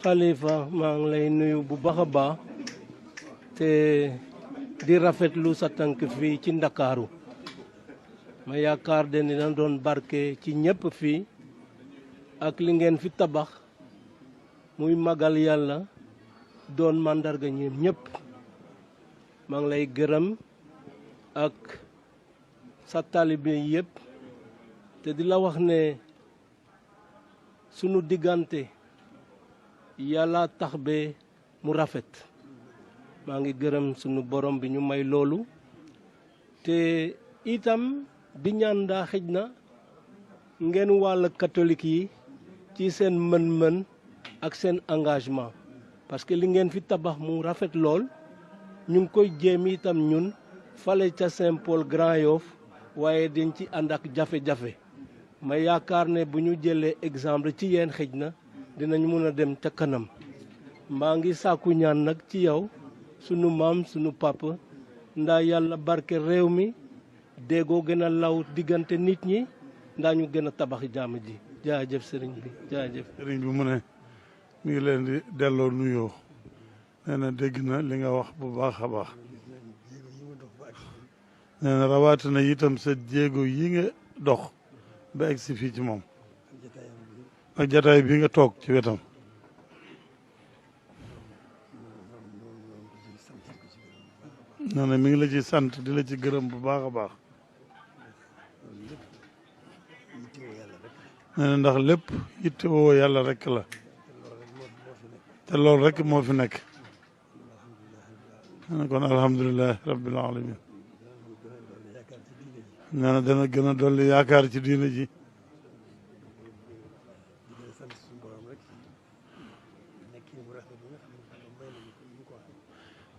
Khalifa maa ngi lay nuyu bu baax a baax te di rafetlu sa tànk fii ci Ndakaaru ma yaakaar de dina doon barke ci ñëpp fii ak li ngeen fi tabax muy magal yàlla doon màndarga ñun ñëpp maa ngi lay gërëm ak sa taalibe yëpp te di la wax ne sunu diggante yàlla tax be mu rafet maa ngi gërëm sunu borom bi ñu may loolu te itam di ñaan daa xëj na ngeen wàll catholique yi ci seen mën-mën ak seen engagement parce que li ngeen fi tabax mu rafet lool ñu ngi koy jéem itam ñun fale ca Saint-Paul Grand Yoff waaye dañ ci ànd ak jafe-jafe ma yaakaar ne bu ñu jëlee exemple ci yéen xëj na dinañ mën a dem ca kanam maa ngi sàkku ñaan nag ci yow sunu maam sunu papa ndaa yàlla barke réew mi déggoo gën a law diggante nit ñi ndaa ñu gën a tabax jàmm ji jaajëf sëriñ bi jaajëf. sëriñ bi mu ne mi ngi leen di delloo nuyoo nee na dégg na li nga wax bu baax a baax nee na rawatina itam sa jéego yi nga dox ba egg si fii ci moom ak jataay bi nga toog ci wetam nee na mi ngi la ci sant di la ci gërëm bu baax a baax nee na ndax lépp yitte woo yàlla rek la te loolu rek moo fi nekk nee na kon alhamdulilah rabbil alamin nee na dana gën a dolli yaakaar ci diine ji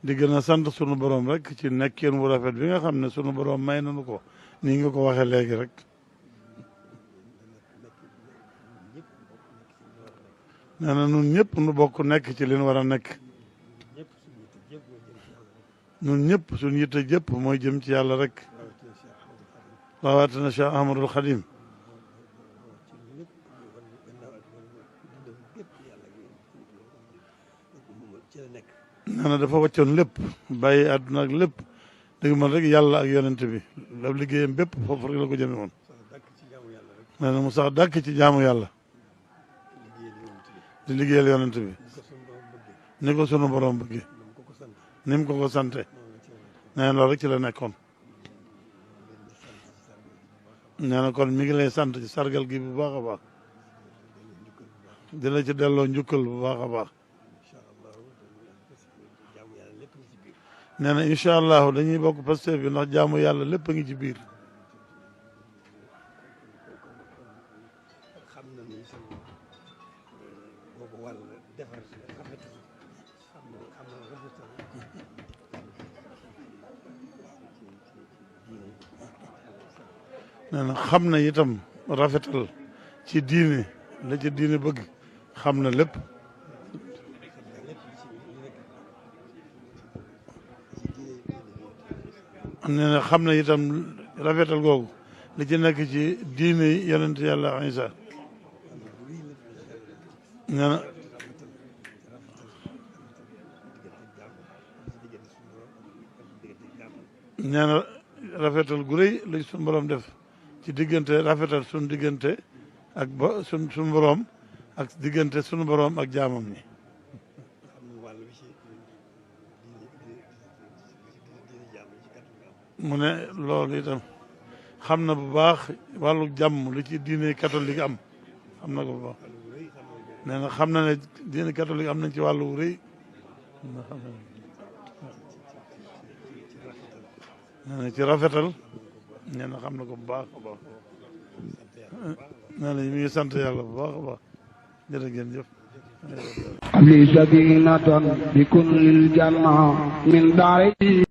di gën a sant sunu borom rek ci nekkin wu rafet bi nga xam ne sunu borom may nañu ko nii nga ko waxee léegi rek nee na nun ñëpp nu bokk nekk ci li nu war a nekk nun ñëpp suñu yitte jëpp mooy jëm ci yàlla rek rawatina Cheikh Ahmadul Khadim nee na dafa wàccoon lépp bàyyi àdduna ak lépp dëgg man rek yàlla ak yonent bi la liggéeyam bépp foofu rek la ko jëme woon nee na mu sax dàkk ci jaamu yàlla di liggéeyal yonent bi ni ko sunu borom bëggee ni mu ko sante nee na loolu rek ci la nekkoon nee na kon mi ngi lay sant ci sargal gi bu baax a baax di la ci delloo njukkal bu baax a baax nee na incha allahu dañuy bokk Pastef bi ndax jaamu yàlla lépp a ngi ci biir nee na xam na itam rafetal ci diine la ci diine bëgg xam na lépp nee na xam na itam rafetal googu li ci nekk ci diine yonent yàlla Isa nee na nee na rafetal gu rëy la suñu borom def ci diggante rafetal suñu diggante ak ba suñu borom ak diggante suñu borom ak jaamam ñi mu ne loolu itam xam na bu baax wàllu jàmm lu ci diine catholique am xam na ko bu baax nee na xam na ne diine catholique am nañ ci wàllu wu rëy nee na ci rafetal nee na xam na ko bu baax a baax nee na mi ngi sant yàlla bu baax a baax jërë ngeen jëf li sadinatan bi kun lil janna min daari